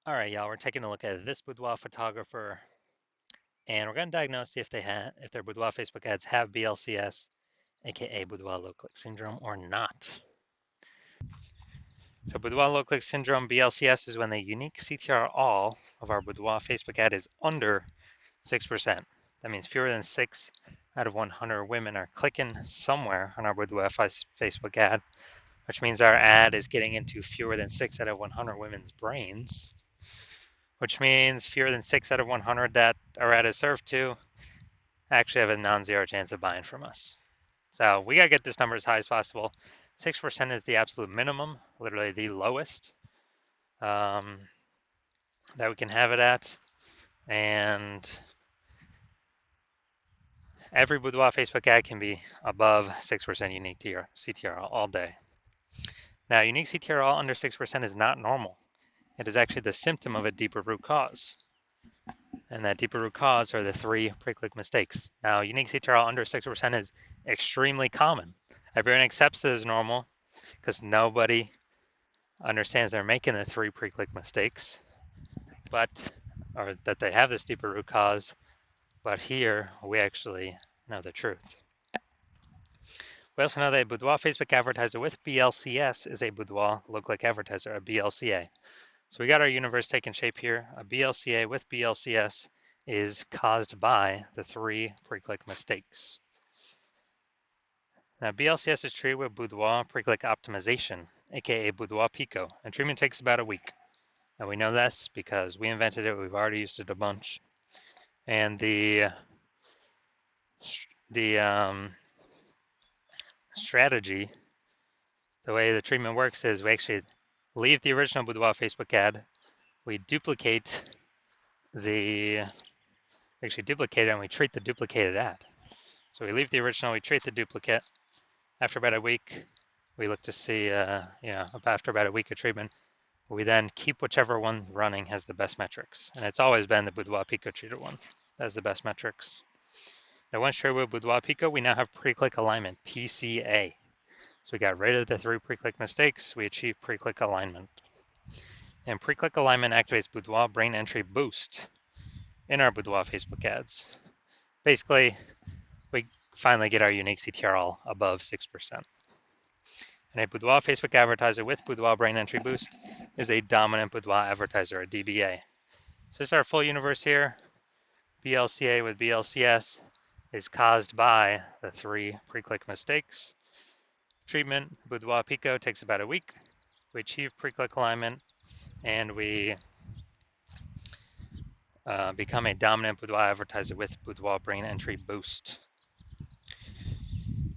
All right, y'all, we're taking a look at this boudoir photographer, and we're going to diagnose if their boudoir Facebook ads have BLCS, aka boudoir low click syndrome, or not. So boudoir low click syndrome (BLCS) is when the unique CTR all of our boudoir Facebook ad is under 6%. That means fewer than 6 out of 100 women are clicking somewhere on our boudoir Facebook ad, which means our ad is getting into fewer than 6 out of 100 women's brains, which means fewer than 6 out of 100 that our ad is served to actually have a non-zero chance of buying from us. So we got to get this number as high as possible. 6% is the absolute minimum, literally the lowest that we can have it at. And every boudoir Facebook ad can be above 6% unique CTR all day. Now, unique CTR all under 6% is not normal. It is actually the symptom of a deeper root cause. And that deeper root cause are the 3 pre-click mistakes. Now, unique CTR under 6% is extremely common. Everyone accepts it as normal because nobody understands they're making the 3 pre-click mistakes, or that they have this deeper root cause. But here, we actually know the truth. We also know that a boudoir Facebook advertiser with BLCS is a boudoir low-click advertiser, a BLCA. So we got our universe taking shape here. A BLCA with BLCS is caused by the 3 pre-click mistakes. Now, BLCS is treated with boudoir pre-click optimization, aka boudoir pico, and treatment takes about a week. And we know this because we invented it. We've already used it a bunch. And the strategy, the way the treatment works is we actually leave the original boudoir Facebook ad. We duplicate it and we treat the duplicated ad. So we leave the original, we treat the duplicate. After about a week, we look to see, after about a week of treatment, we then keep whichever one running has the best metrics. And it's always been the Boudoir Pico treated one that has the best metrics. Now, once treated with Boudoir Pico, we now have pre-click alignment, PCA. So we got rid of the 3 pre-click mistakes. We achieved pre-click alignment. And pre-click alignment activates Boudoir brain entry boost in our Boudoir Facebook ads. Basically, we finally get our unique CTR all above 6%. And a Boudoir Facebook advertiser with Boudoir brain entry boost is a dominant boudoir advertiser, a DBA. So this is our full universe here. BLCA with BLCS is caused by the 3 pre-click mistakes. Treatment, Boudoir Pico, takes about a week. We achieve pre-click alignment, and we become a dominant boudoir advertiser with Boudoir brain entry boost.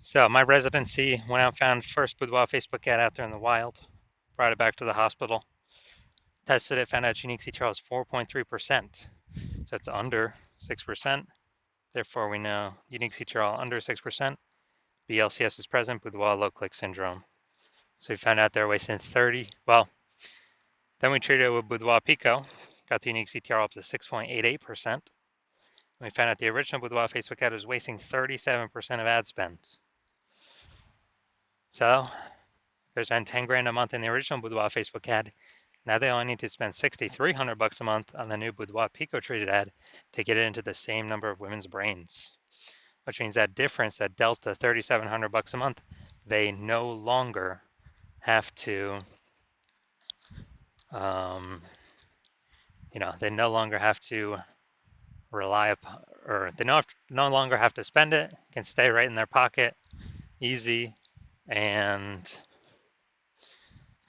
So my residency went out and found first boudoir Facebook ad out there in the wild, brought it back to the hospital, tested it, found out unique CTR was 4.3%. So it's under 6%. Therefore, we know unique CTR under 6%. BLCS is present, boudoir low click syndrome. So we found out they're wasting 30. Well, then we treated it with Boudoir Pico, got the unique CTR up to 6.88%. We found out the original Boudoir Facebook ad was wasting 37% of ad spend. So there's been 10 grand a month in the original Boudoir Facebook ad. Now they only need to spend $6,300 a month on the new Boudoir Pico treated ad to get it into the same number of women's brains, which means that difference, that delta, $3,700 a month, they no longer have to, they no longer have to rely upon, or they no longer have to spend it. It can stay right in their pocket, easy, and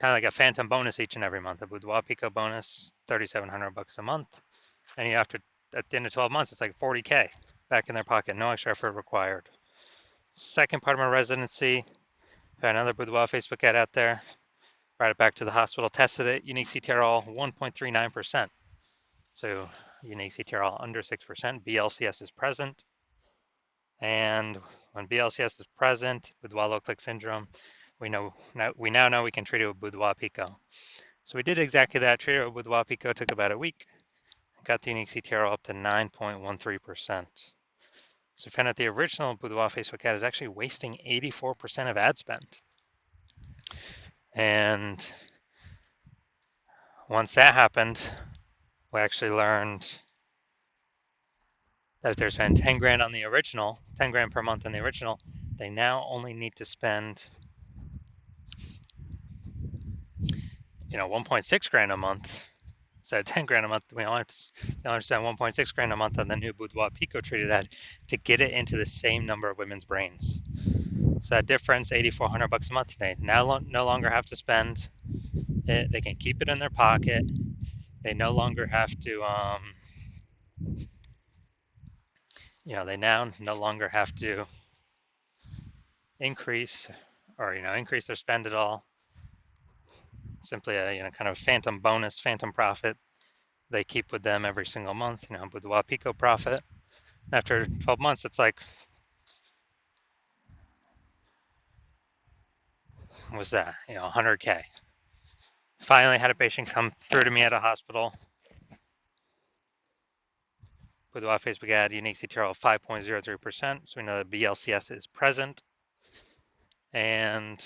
kind of like a phantom bonus each and every month. A Boudoir Pico bonus, $3,700 a month, and at the end of 12 months, it's like 40K back in their pocket, no extra effort required. Second part of my residency, got another Boudoir Facebook ad out there, brought it back to the hospital, tested it, unique CTR all 1.39%. So unique CTR all under 6%, BLCS is present. And when BLCS is present, boudoir low click syndrome, we now know we can treat it with Boudoir Pico. So we did exactly that, treated it with Boudoir Pico, took about a week, got the unique CTR up to 9.13%. So we found out the original Boudoir Facebook ad is actually wasting 84% of ad spend. And once that happened, we actually learned that if they're spending 10 grand on the original, 10 grand per month on the original, they now only need to spend, 1.6 grand a month. Instead of 10 grand a month, we only have to spend 1.6 grand a month on the new Boudoir Pico treated ad to get it into the same number of women's brains. So that difference, 8,400 bucks a month, they now no longer have to spend it. They can keep it in their pocket. They no longer have to, they now no longer have to increase increase their spend at all. Simply a kind of phantom bonus, phantom profit they keep with them every single month. Boudoir Pico profit. After 12 months, it's like, what's that? 100K. Finally had a patient come through to me at a hospital. Boudoir Facebook ad, unique CTRL of 5.03%. So we know that BLCS is present. And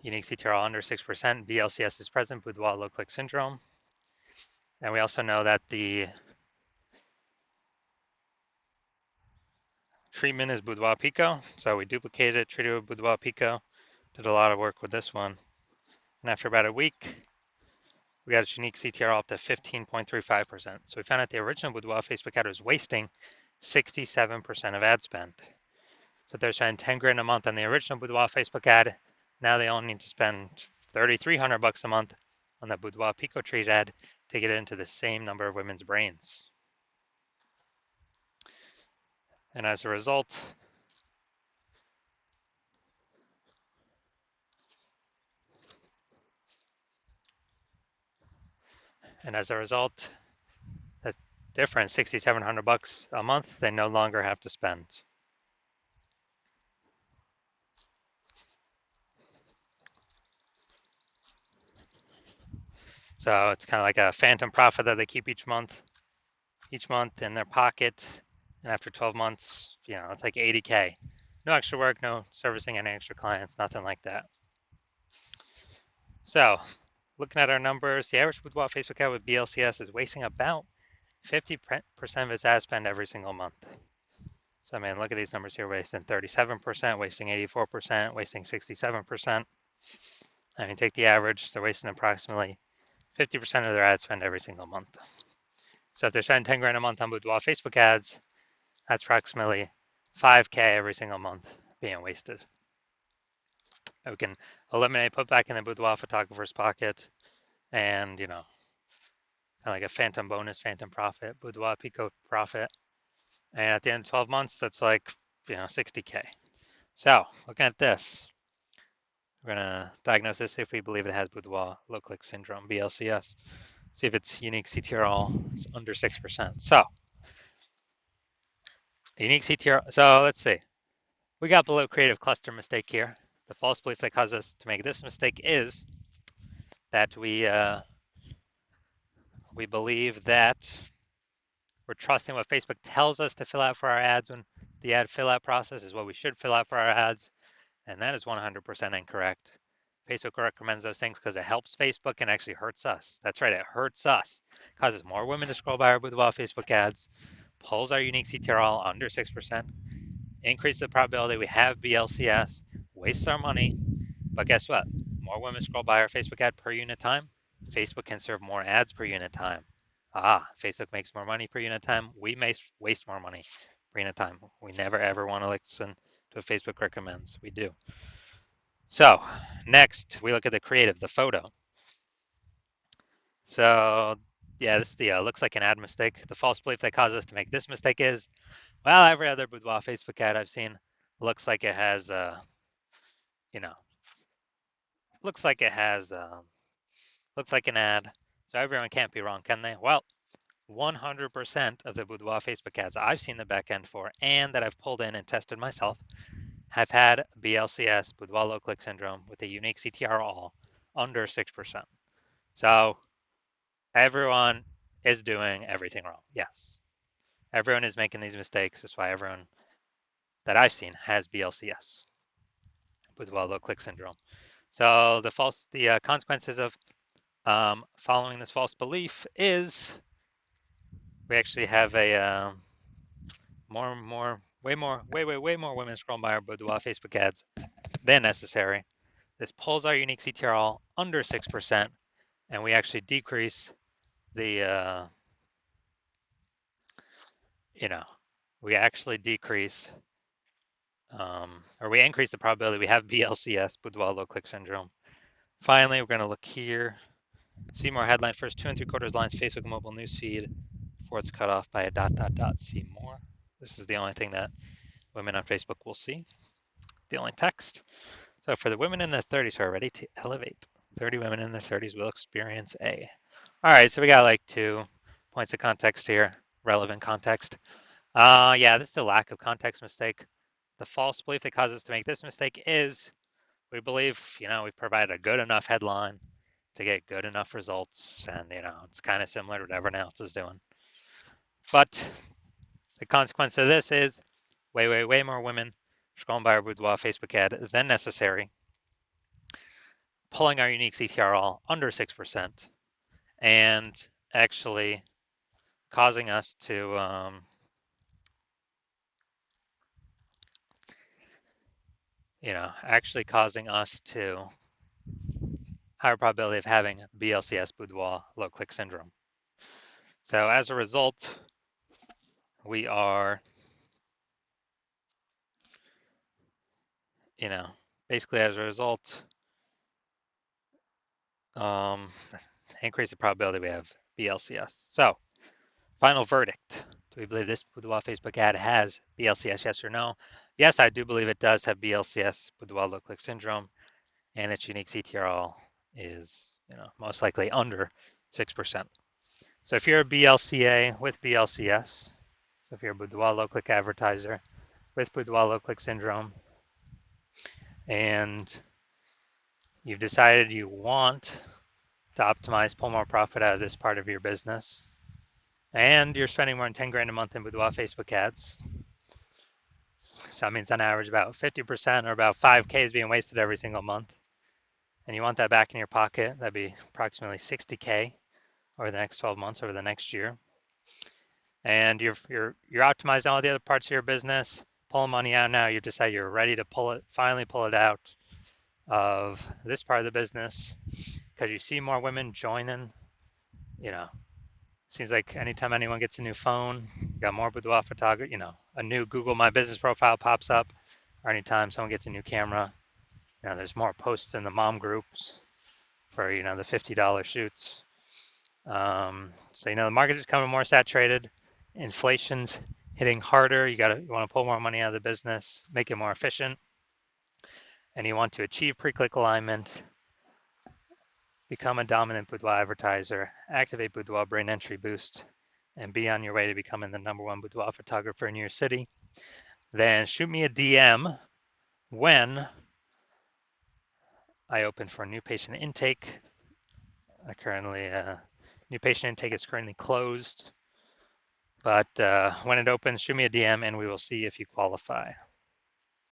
unique CTRL under 6%, BLCS is present, Boudoir low click syndrome. And we also know that the treatment is Boudoir Pico. So we duplicated it, treated with Boudoir Pico, did a lot of work with this one. And after about a week, we got its unique CTRL up to 15.35%. So we found out the original Boudoir Facebook ad was wasting 67% of ad spend. So they're spending 10 grand a month on the original Boudoir Facebook ad. Now they only need to spend 3,300 bucks a month on the Boudoir Pico treat ad to get it into the same number of women's brains. And as a result, that difference, 6,700 bucks a month, they no longer have to spend. So it's kind of like a phantom profit that they keep each month in their pocket. And after 12 months, it's like 80K. No extra work, no servicing any extra clients, nothing like that. So looking at our numbers, the average Boudoir Facebook ad with BLCS is wasting about 50% of its ad spend every single month. So, look at these numbers here, wasting 37%, wasting 84%, wasting 67%. Take the average, they're wasting approximately 50% of their ad spend every single month. So if they're spending 10 grand a month on Boudoir Facebook ads, that's approximately 5K every single month being wasted. We can eliminate, put back in the Boudoir photographer's pocket, and kind of like a phantom bonus, phantom profit, Boudoir Pico profit. And at the end of 12 months, that's like 60K. So looking at this, we're gonna diagnose this if we believe it has Boudoir low click syndrome, BLCS. See if its unique CTRL is under 6%. So unique CTRL. So let's see. We got below creative cluster mistake here. The false belief that caused us to make this mistake is that we believe that we're trusting what Facebook tells us to fill out for our ads when the ad fill out process is what we should fill out for our ads. And that is 100% incorrect. Facebook recommends those things because it helps Facebook and actually hurts us. That's right, it hurts us. Causes more women to scroll by our Boudoir Facebook ads, pulls our unique CTRL under 6%, increases the probability we have BLCS, wastes our money. But guess what? More women scroll by our Facebook ad per unit time. Facebook can serve more ads per unit time. Facebook makes more money per unit time. We may waste more money per unit time. We never ever want to listen to what Facebook recommends. We do. So next, we look at the creative, the photo. So yeah, this looks like an ad mistake. The false belief that caused us to make this mistake is, well, every other Boudoir Facebook ad I've seen looks like it has, looks like it has, looks like an ad. So everyone can't be wrong, can they? Well, 100% of the Boudoir Facebook ads I've seen the back end for and that I've pulled in and tested myself have had BLCS, Boudoir low click syndrome, with a unique CTR all under 6%. So everyone is doing everything wrong. Yes. Everyone is making these mistakes. That's why everyone that I've seen has BLCS, Boudoir low click syndrome. So the consequences of following this false belief is we actually have a way more women scrolling by our Boudoir Facebook ads than necessary. This pulls our unique CTRL under 6%, and we actually decrease the, you know, we actually decrease, or we increase the probability we have BLCS, Boudoir low click syndrome. Finally, we're going to look here. See more headline first 2 3/4 lines Facebook mobile newsfeed before it's cut off by a dot dot dot. See more. This is the only thing that women on Facebook will see. The only text. So for the women in their 30s who are ready to elevate, 30 women in their 30s will experience A. All right, so we got like 2 points of context here, relevant context. Yeah, this is the lack of context mistake. The false belief that causes us to make this mistake is we believe, we've provided a good enough headline to get good enough results, and it's kind of similar to what everyone else is doing. But the consequence of this is way more women scrolling by our Boudoir Facebook ad than necessary, pulling our unique CTRL under 6%, and actually causing us to higher probability of having BLCS, Boudoir low click syndrome. So as a result, we are, basically as a result, increase the probability we have BLCS. So final verdict. Do we believe this Boudoir Facebook ad has BLCS, yes or no? Yes, I do believe it does have BLCS, Boudoir low click syndrome, and its unique CTRL is, most likely under 6%. So if you're a BLCA with BLCS, so if you're a Boudoir low click advertiser with Boudoir low click syndrome, and you've decided you want to optimize, pull more profit out of this part of your business, and you're spending more than 10 grand a month in Boudoir Facebook ads, so that means on average about 50% or about 5K is being wasted every single month, and you want that back in your pocket, that'd be approximately 60K over the next 12 months, over the next year. And you're optimizing all the other parts of your business, pulling money out now, you decide you're ready to finally pull it out of this part of the business because you see more women joining. Seems like anytime anyone gets a new phone, you got more boudoir photography, a new Google My Business profile pops up, or anytime someone gets a new camera, there's more posts in the mom groups for, the $50 shoots. So, the market is becoming more saturated. Inflation's hitting harder. You want to pull more money out of the business, make it more efficient, and you want to achieve pre-click alignment, become a dominant boudoir advertiser, activate Boudoir brain entry boost, and be on your way to becoming the #1 boudoir photographer in your city, then shoot me a DM when I open for new patient intake. New patient intake is currently closed, but when it opens, shoot me a DM and we will see if you qualify.